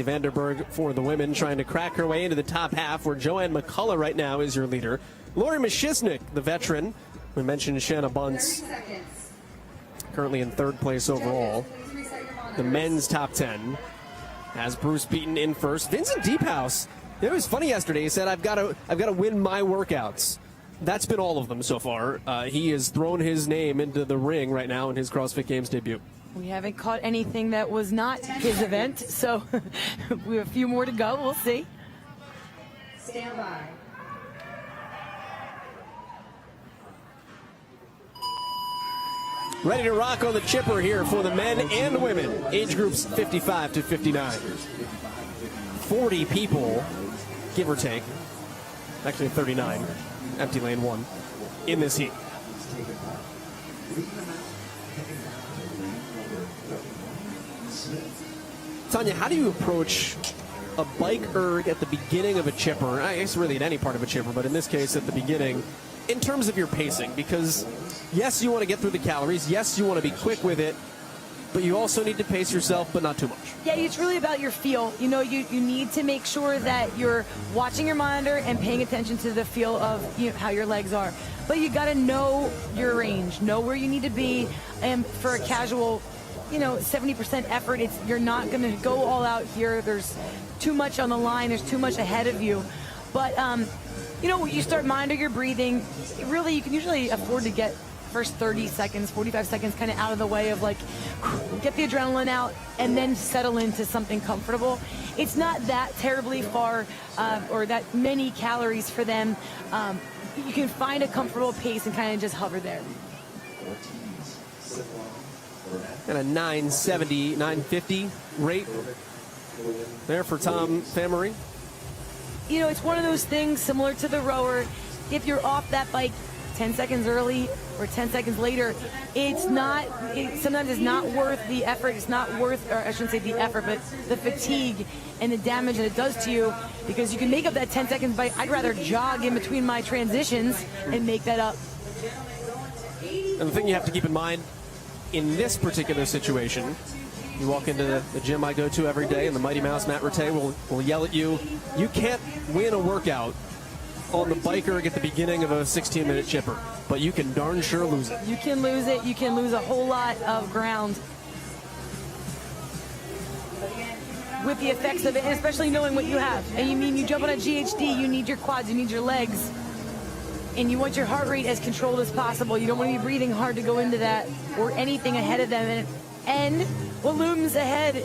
Vanderberg for the women, trying to crack her way into the top half, where Joanne McCullough right now is your leader. Lori Mishiznik, the veteran. We mentioned Shanna Bunce, currently in third place overall. The men's top 10 has Bruce Beaton in first. Vincent Deephouse, it was funny yesterday. He said, I've got to win my workouts. That's been all of them so far. He has thrown his name into the ring right now in his CrossFit Games debut. We haven't caught anything that was not his event, so we have a few more to go. We'll see. Stand by. Ready to rock on the chipper here for the men and women, age groups 55 to 59. 40 people, give or take, actually 39, empty lane 1, in this heat. Tanya, how do you approach a bike erg at the beginning of a chipper? I guess really at any part of a chipper, but in this case at the beginning, in terms of your pacing, because yes, you want to get through the calories, yes, you want to be quick with it, but you also need to pace yourself, but not too much. Yeah, it's really about your feel. You know, you need to make sure that you're watching your monitor and paying attention to the feel of how your legs are. But you got to know your range, know where you need to be, and for a casual 70% effort, you're not going to go all out here. There's too much on the line. There's too much ahead of you. But, you start monitoring your breathing. Really, you can usually afford to get first 30 seconds, 45 seconds kind of out of the way of get the adrenaline out and then settle into something comfortable. It's not that terribly far or that many calories for them. You can find a comfortable pace and kind of just hover there. And a 970, 950 rate there for Tom Famery. It's one of those things similar to the rower. If you're off that bike 10 seconds early or 10 seconds later, sometimes it's not worth the effort. It's not worth, or I shouldn't say the effort, but the fatigue and the damage that it does to you, because you can make up that 10 seconds bike. I'd rather jog in between my transitions and make that up. And the thing you have to keep in mind, in this particular situation, you walk into the gym I go to every day, and the Mighty Mouse Matt Rattay will yell at you. You can't win a workout on the bike erg at the beginning of a 16-minute chipper, but you can darn sure lose it. You can lose it. You can lose a whole lot of ground with the effects of it, and especially knowing what you have. And you jump on a GHD, you need your quads, you need your legs, and you want your heart rate as controlled as possible. You don't want to be breathing hard to go into that or anything ahead of them. And what looms ahead,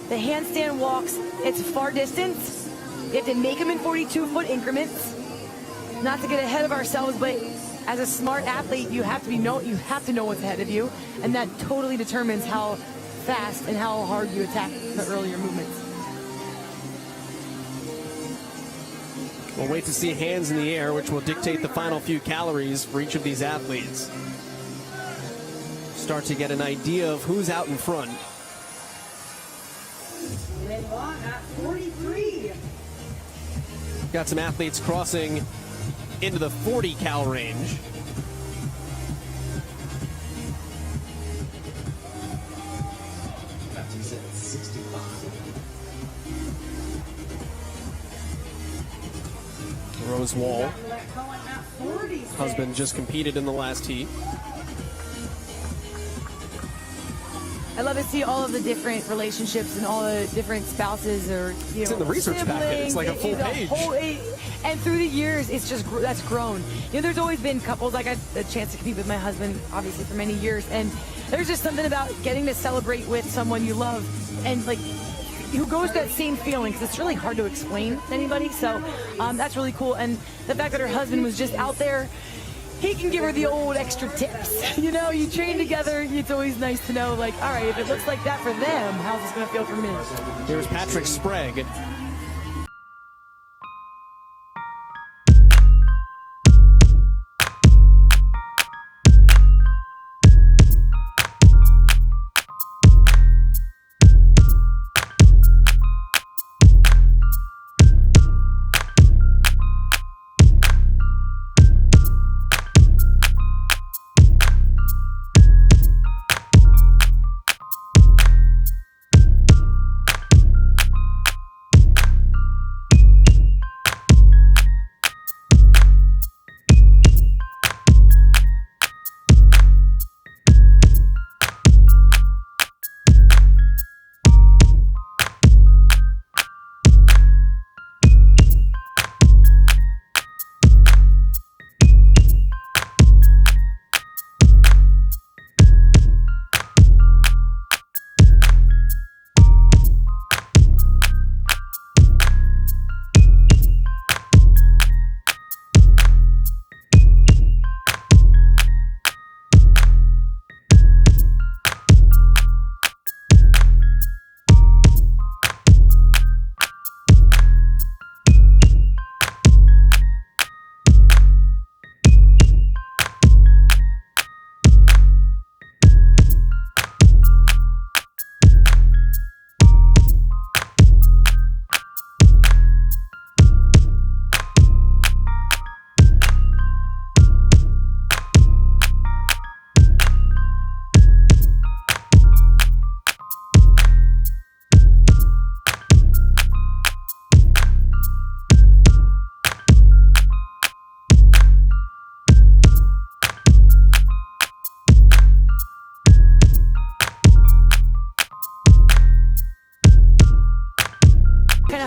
the handstand walks, it's far distance. You have to make them in 42-foot increments. Not to get ahead of ourselves, but as a smart athlete, you have to know what's ahead of you, and that totally determines how fast and how hard you attack the earlier movements. We'll wait to see hands in the air, which will dictate the final few calories for each of these athletes. Start to get an idea of who's out in front. At 43. Got some athletes crossing into the 40 cal range. Rose Wall, husband, just competed in the last heat. I love to see all of the different relationships and all the different spouses, or it's in the research packet. It's like a full page. And through the years, that's grown. There's always been couples. I got a chance to compete with my husband, obviously, for many years, and there's just something about getting to celebrate with someone you love, and who goes that same feeling, because it's really hard to explain to anybody. So that's really cool. And the fact that her husband was just out there, he can give her the old extra tips. You train together. It's always nice to know, all right, if it looks like that for them, how's this going to feel for me? Here's Patrick Sprague.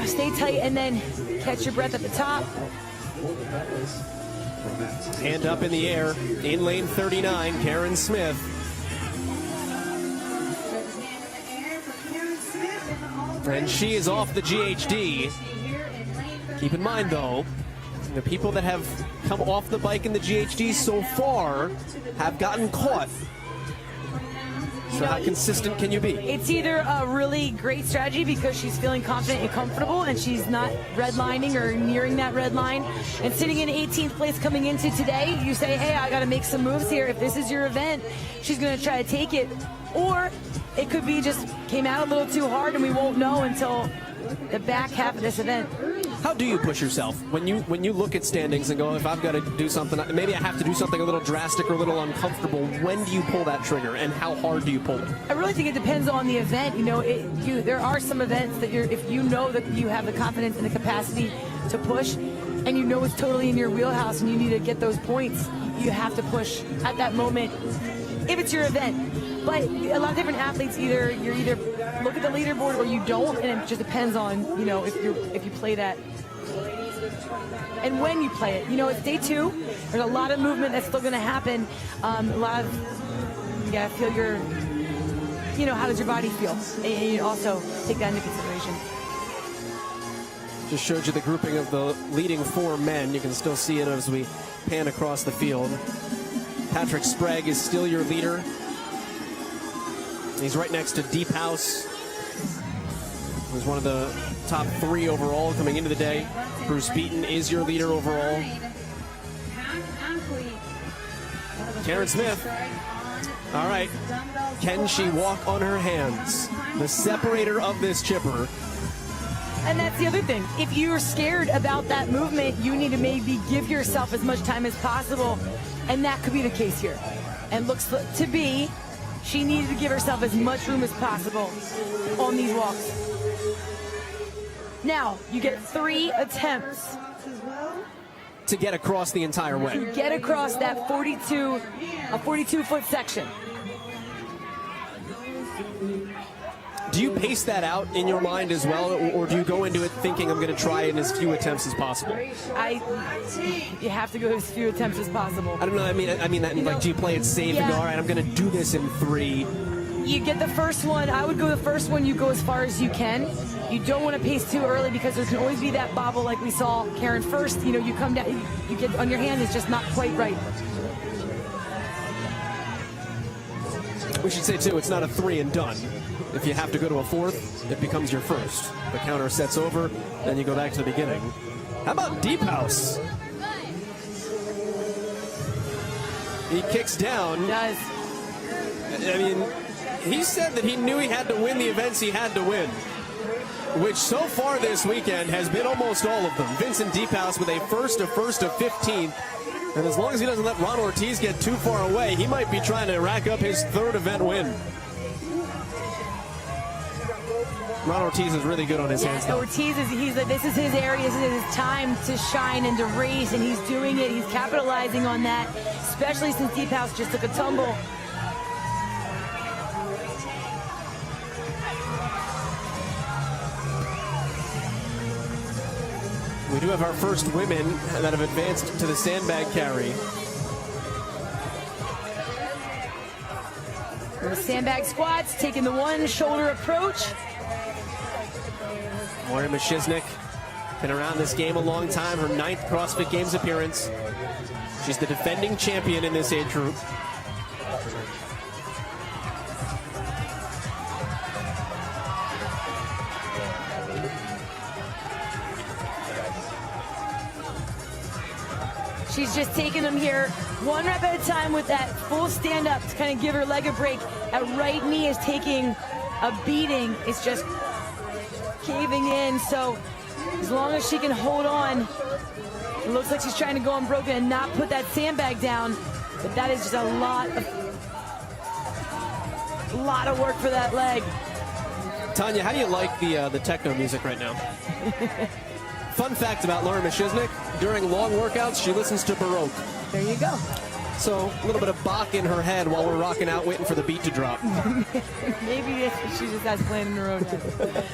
Yeah, stay tight and then catch your breath at the top. Hand up in the air, in lane 39, Karen Smith. And she is off the GHD. Keep in mind, though, the people that have come off the bike in the GHD so far have gotten caught. So how consistent can you be? It's either a really great strategy because she's feeling confident and comfortable and she's not redlining or nearing that red line. And sitting in 18th place coming into today, you say, hey, I got to make some moves here. If this is your event, she's going to try to take it. Or it could be just came out a little too hard and we won't know until the back half of this event. How do you push yourself when you look at standings and go, if I've got to do something, maybe I have to do something a little drastic or a little uncomfortable? When do you pull that trigger, and how hard do you pull it? I really think it depends on the event. You know, there are some events that if you know that you have the confidence and the capacity to push, and you know it's totally in your wheelhouse, and you need to get those points, you have to push at that moment if it's your event. But a lot of different athletes, you either look at the leaderboard or you don't, and it just depends on, you know, if you play that and when you play it. You know, it's day 2. There's a lot of movement that's still going to happen. A lot of, you got to feel your, you know, how does your body feel? And you also take that into consideration. Just showed you the grouping of the leading 4 men. You can still see it as we pan across the field. Patrick Sprague is still your leader. He's right next to Deep House, who's one of the top 3 overall coming into the day. Bruce Beaton is your leader overall. Karen Smith. All right. Can she walk on her hands? The separator of this chipper. And that's the other thing. If you're scared about that movement, you need to maybe give yourself as much time as possible. And that could be the case here. And looks to be, she needed to give herself as much room as possible on these walks. Now, you get 3 attempts to get across the entire way. To get across that 42-foot section. Do you pace that out in your mind as well, or do you go into it thinking I'm going to try in as few attempts as possible? You have to go as few attempts as possible. I don't know. I mean that. Like, do you play it safe and go, all right, I'm going to do this in 3? You get the first one. I would go the first one. You go as far as you can. You don't want to pace too early because there can always be that bobble like we saw Karen first. You know, you come down, you get on your hand, it's just not quite right. We should say, too, it's not a 3 and done. If you have to go to a 4th, it becomes your first. The counter sets over, then you go back to the beginning. How about Deep House? He kicks down. He does. I mean, he said that he knew he had to win the events he had to win, which so far this weekend has been almost all of them. Vincent Deep House with a first, a 15th. And as long as he doesn't let Ron Ortiz get too far away, he might be trying to rack up his 3rd event win. Ron Ortiz is really good on his hands. Ortiz this is his area, this is his time to shine and to race, and he's doing it. He's capitalizing on that, especially since Deep House just took a tumble. We do have our first women that have advanced to the sandbag carry. The sandbag squats, taking the one shoulder approach. Lauren Mashiznik, been around this game a long time, her 9th CrossFit Games appearance. She's the defending champion in this age group. She's just taking them here 1 rep at a time with that full stand up to kind of give her leg a break. That right knee is taking a beating. It's just caving in. So as long as she can hold on, it looks like she's trying to go unbroken and not put that sandbag down. But that is just a lot of work for that leg. Tanya, how do you like the techno music right now? Fun fact about Lauren Mashiznik, during long workouts, she listens to Baroque. There you go. So a little bit of Bach in her head while we're rocking out, waiting for the beat to drop. Maybe she just has planned in her own head.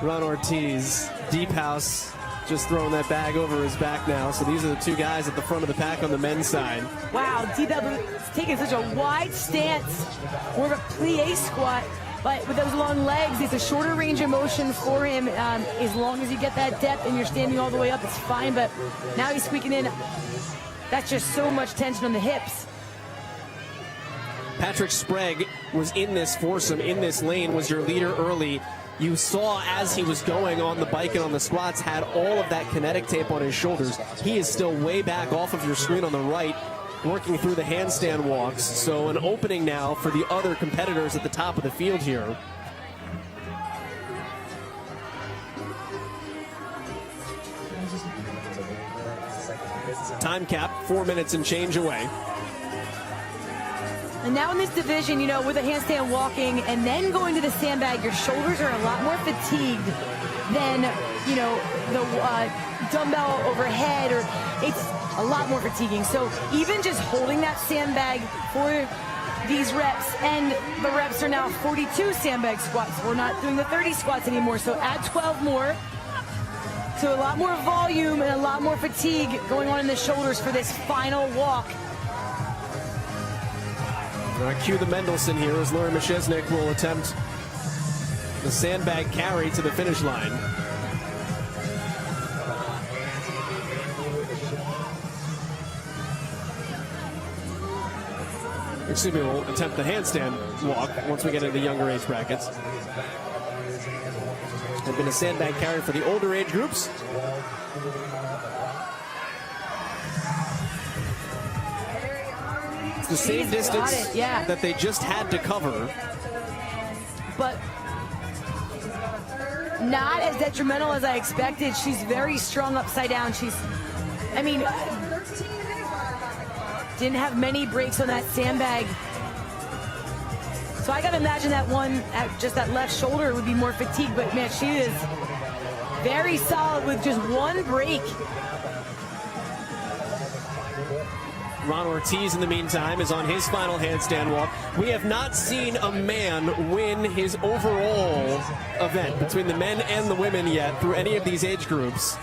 Ron Ortiz, deep house, just throwing that bag over his back now. So these are the two guys at the front of the pack on the men's side. Wow, deep house is taking such a wide stance. More of a plie squat, but with those long legs, it's a shorter range of motion for him. As long as you get that depth and you're standing all the way up, it's fine. But now he's squeaking in. That's just so much tension on the hips. Patrick Sprague was in this foursome, in this lane, was your leader early. You saw as he was going on the bike and on the squats, had all of that kinetic tape on his shoulders. He is still way back off of your screen on the right, working through the handstand walks. So an opening now for the other competitors at the top of the field here. Time cap, 4 minutes and change away. And now in this division, you know, with a handstand walking and then going to the sandbag, your shoulders are a lot more fatigued than, you know, the dumbbell overhead, or it's a lot more fatiguing. So even just holding that sandbag for these reps, and the reps are now 42 sandbag squats. We're not doing the 30 squats anymore, so add 12 more. So a lot more volume and a lot more fatigue going on in the shoulders for this final walk. Cue the Mendelssohn here as Laurie Michesnik will attempt the sandbag carry to the finish line. Excuse me, we'll attempt the handstand walk once we get into the younger age brackets. There's been a sandbag carry for the older age groups. It's the same distance that they just had to cover. But not as detrimental as I expected. She's very strong upside down. I mean, didn't have many breaks on that sandbag. So I gotta imagine that one, just that left shoulder would be more fatigued, but man, she is very solid with just one break. Ron Ortiz, in the meantime, is on his final handstand walk. We have not seen a man win his overall event between the men and the women yet through any of these age groups.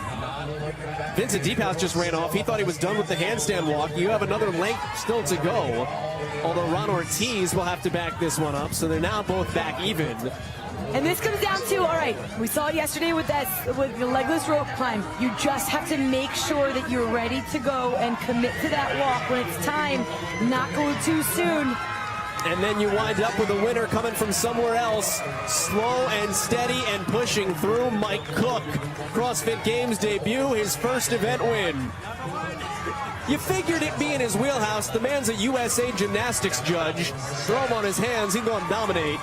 Vincent Deephouse just ran off. He thought he was done with the handstand walk. You have another length still to go, although Ron Ortiz will have to back this one up, so they're now both back even. And this comes down to, all right, we saw it yesterday with the legless rope climb. You just have to make sure that you're ready to go and commit to that walk when it's time, not go too soon. And then you wind up with a winner coming from somewhere else, slow and steady and pushing through. Mike Cook, CrossFit Games debut, his first event win. You figured it be in his wheelhouse. The man's a USA gymnastics judge. Throw him on his hands, he can go and dominate.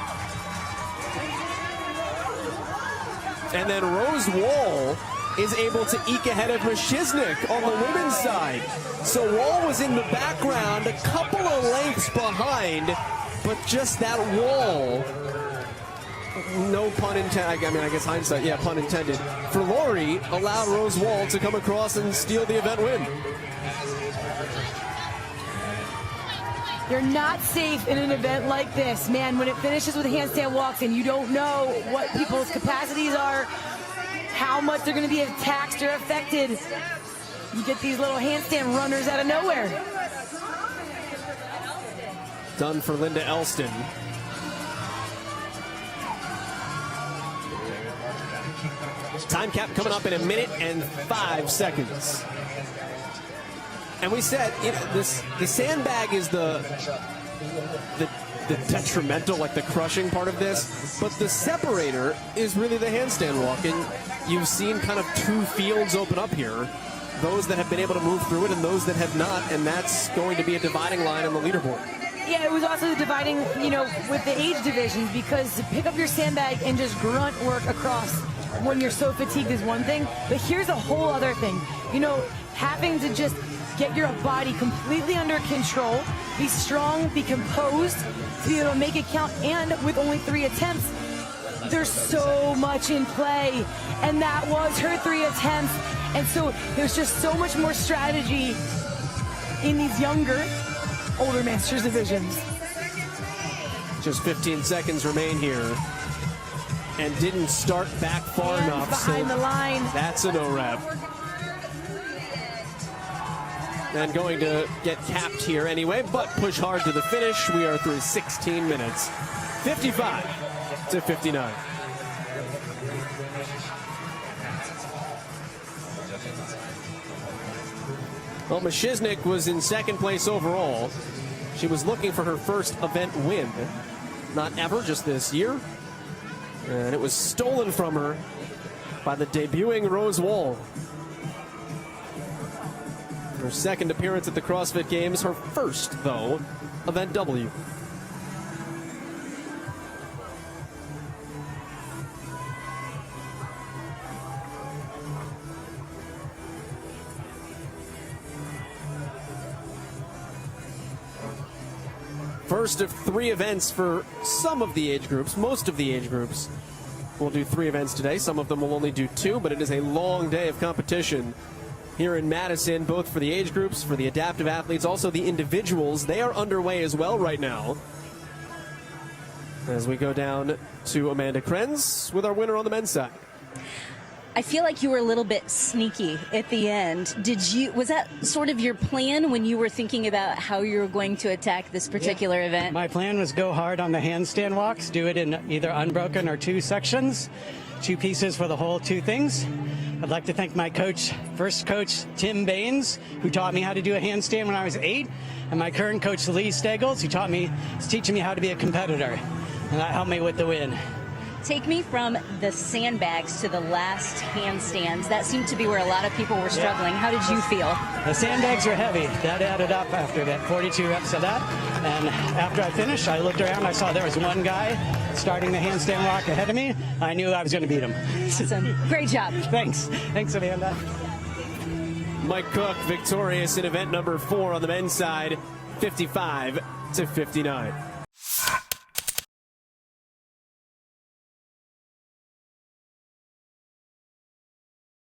And then Rose Wall is able to eke ahead of Michesnik on the women's side. So Wall was in the background, a couple of lengths behind, but just that wall, no pun intended, I mean, I guess hindsight, yeah, pun intended, for Laurie, allowed Rose Wall to come across and steal the event win. You're not safe in an event like this, man. When it finishes with handstand walks and you don't know what people's capacities are, how much they're going to be taxed or affected, you get these little handstand runners out of nowhere. Done for Linda Elston. Time cap coming up in 1 minute and 5 seconds. And we said, you know, the sandbag is the detrimental, like the crushing part of this, but the separator is really the handstand walk. And you've seen kind of two fields open up here, those that have been able to move through it and those that have not, and that's going to be a dividing line on the leaderboard. Yeah, it was also dividing, you know, with the age divisions, because to pick up your sandbag and just grunt work across when you're so fatigued is one thing, but here's a whole other thing. You know, having to just get your body completely under control, be strong, be composed, to be able to make it count, and with only 3 attempts, there's so much in play, and that was her 3 attempts, and so there's just so much more strategy in these younger, older masters divisions. Just 15 seconds remain here. and didn't start back far Hands enough. behind the line. That's a no rep. And going to get capped here anyway, but push hard to the finish. We are through 16 minutes. 55 to 59. Well, Mishiznik was in second place overall. She was looking for her first event win. Not ever, just this year. And it was stolen from her by the debuting Rose Wall. Her second appearance at the CrossFit Games, her first, though, event W. First of 3 events for some of the age groups, most of the age groups. We'll do 3 events today. Some of them will only do 2, but it is a long day of competition here in Madison, both for the age groups, for the adaptive athletes, also the individuals. They are underway as well right now. As we go down to Amanda Krenz with our winner on the men's side. I feel like you were a little bit sneaky at the end. Was that sort of your plan when you were thinking about how you were going to attack this particular event? My plan was go hard on the handstand walks, do it in either unbroken or 2 sections, 2 pieces for the whole 2 things. I'd like to thank my coach, first coach, Tim Baines, who taught me how to do a handstand when I was 8, and my current coach, Lee Stegels, who is teaching me how to be a competitor, and that helped me with the win. Take me from the sandbags to the last handstands. That seemed to be where a lot of people were struggling. How did you feel? The sandbags were heavy. That added up after that 42 reps of that. And after I finished, I looked around. I saw there was one guy starting the handstand walk ahead of me. I knew I was going to beat him. Awesome. Great job. Thanks. Thanks, Amanda. Mike Cook victorious in event number 4 on the men's side, 55 to 59.